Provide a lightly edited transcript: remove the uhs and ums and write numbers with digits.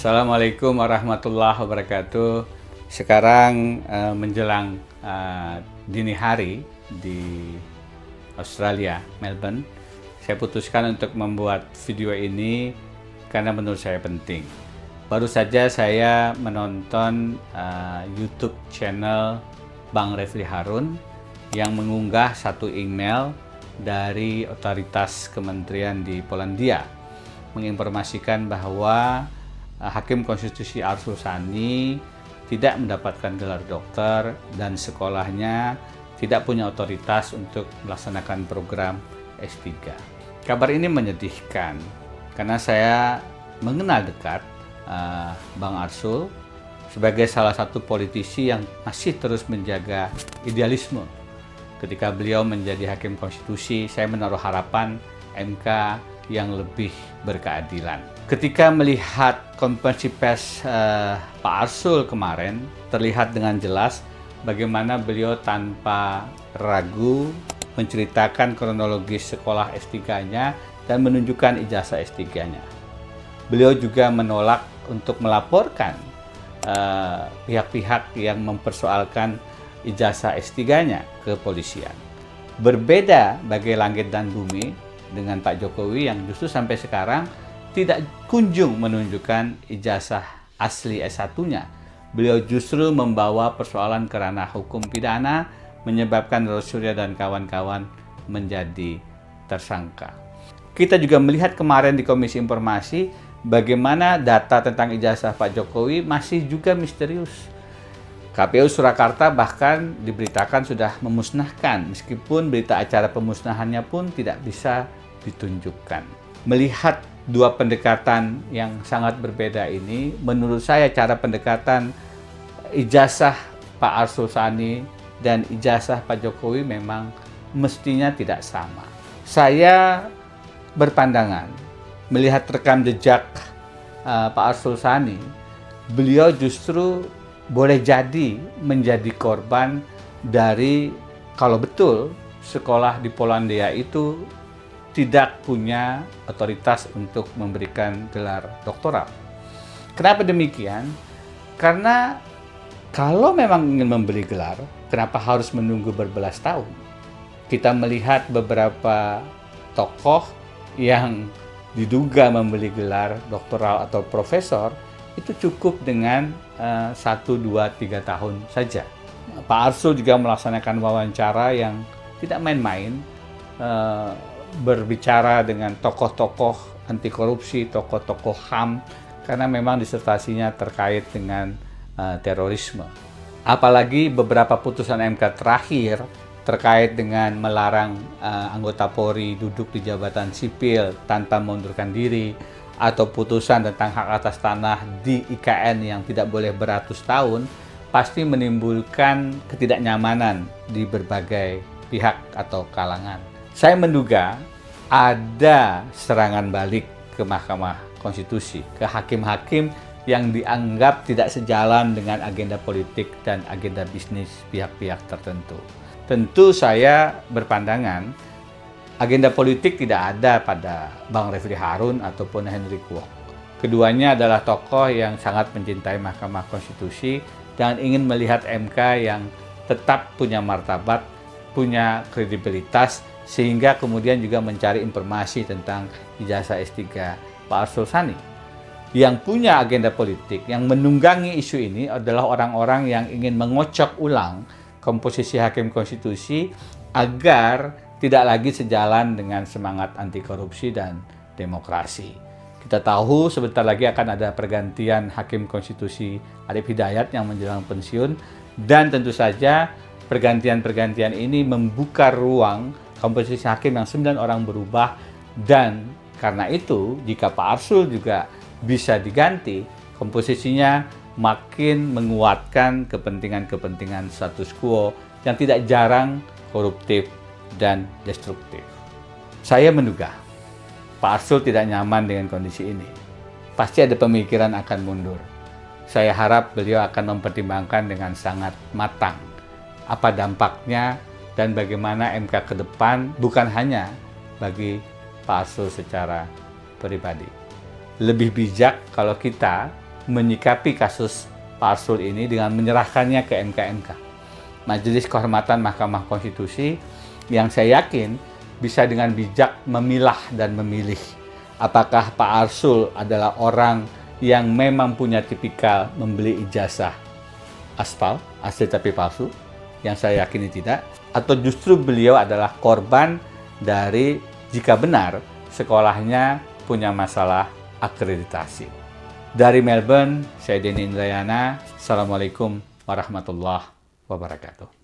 Assalamualaikum warahmatullahi wabarakatuh. Sekarang menjelang dini hari di Australia, Melbourne, saya putuskan untuk membuat video ini karena menurut saya penting. Baru saja saya menonton YouTube channel Bang Refli Harun yang mengunggah satu email dari otoritas kementerian di Polandia menginformasikan bahwa Hakim Konstitusi Arsul Sani tidak mendapatkan gelar dokter dan sekolahnya tidak punya otoritas untuk melaksanakan program S3. Kabar ini menyedihkan karena saya mengenal dekat Bang Arsul sebagai salah satu politisi yang masih terus menjaga idealisme. Ketika beliau menjadi Hakim Konstitusi, saya menaruh harapan MK yang lebih berkeadilan. Ketika melihat konferensi pers Pak Arsul kemarin, terlihat dengan jelas bagaimana beliau tanpa ragu menceritakan kronologis sekolah S3-nya dan menunjukkan ijazah S3-nya. Beliau juga menolak untuk melaporkan pihak-pihak yang mempersoalkan ijazah S3-nya ke polisian. Berbeda bagai langit dan bumi dengan Pak Jokowi yang justru sampai sekarang tidak kunjung menunjukkan ijazah asli S1-nya. Beliau justru membawa persoalan ke ranah hukum pidana, menyebabkan Ros Surya dan kawan-kawan menjadi tersangka. Kita juga melihat kemarin di Komisi Informasi bagaimana data tentang ijazah Pak Jokowi masih juga misterius. KPU Surakarta bahkan diberitakan sudah memusnahkan, meskipun berita acara pemusnahannya pun tidak bisa ditunjukkan. Melihat dua pendekatan yang sangat berbeda ini, menurut saya cara pendekatan ijazah Pak Arsul Sani dan ijazah Pak Jokowi memang mestinya tidak sama. Saya berpandangan, melihat rekam jejak Pak Arsul Sani, beliau justru boleh jadi menjadi korban dari, kalau betul sekolah di Polandia itu tidak punya otoritas untuk memberikan gelar doktoral. Kenapa demikian? Karena kalau memang ingin memberi gelar, kenapa harus menunggu berbelas tahun? Kita melihat beberapa tokoh yang diduga membeli gelar doktoral atau profesor, itu cukup dengan 1, 2, 3 tahun saja. Pak Arsul juga melaksanakan wawancara yang tidak main-main, berbicara dengan tokoh-tokoh anti korupsi, tokoh-tokoh HAM, karena memang disertasinya terkait dengan terorisme. Apalagi beberapa putusan MK terakhir terkait dengan melarang anggota Polri duduk di jabatan sipil tanpa mengundurkan diri, atau putusan tentang hak atas tanah di IKN yang tidak boleh beratus tahun, pasti menimbulkan ketidaknyamanan di berbagai pihak atau kalangan. Saya menduga ada serangan balik ke Mahkamah Konstitusi, ke hakim-hakim yang dianggap tidak sejalan dengan agenda politik dan agenda bisnis pihak-pihak tertentu. Tentu saya berpandangan agenda politik tidak ada pada Bang Refli Harun ataupun Henry Kwok. Keduanya adalah tokoh yang sangat mencintai Mahkamah Konstitusi dan ingin melihat MK yang tetap punya martabat, punya kredibilitas, sehingga kemudian juga mencari informasi tentang ijazah S3 Pak Arsul Sani. Yang punya agenda politik, yang menunggangi isu ini adalah orang-orang yang ingin mengocok ulang komposisi Hakim Konstitusi agar tidak lagi sejalan dengan semangat anti korupsi dan demokrasi. Kita tahu sebentar lagi akan ada pergantian Hakim Konstitusi Arief Hidayat yang menjelang pensiun, dan tentu saja pergantian-pergantian ini membuka ruang komposisi hakim yang 9 orang berubah, dan karena itu jika Pak Arsul juga bisa diganti, komposisinya makin menguatkan kepentingan-kepentingan status quo yang tidak jarang koruptif dan destruktif. Saya menduga Pak Arsul tidak nyaman dengan kondisi ini. Pasti ada pemikiran akan mundur. Saya harap beliau akan mempertimbangkan dengan sangat matang apa dampaknya dan bagaimana MK ke depan, bukan hanya bagi Pak Arsul secara pribadi. Lebih bijak kalau kita menyikapi kasus Pak Arsul ini dengan menyerahkannya ke MK-MK, Majelis Kehormatan Mahkamah Konstitusi, yang saya yakin bisa dengan bijak memilah dan memilih apakah Pak Arsul adalah orang yang memang punya tipikal membeli ijazah aspal, asli tapi palsu, yang saya yakini tidak, atau justru beliau adalah korban dari jika benar sekolahnya punya masalah akreditasi. Dari Melbourne, saya Denny Indrayana. Assalamualaikum warahmatullahi wabarakatuh.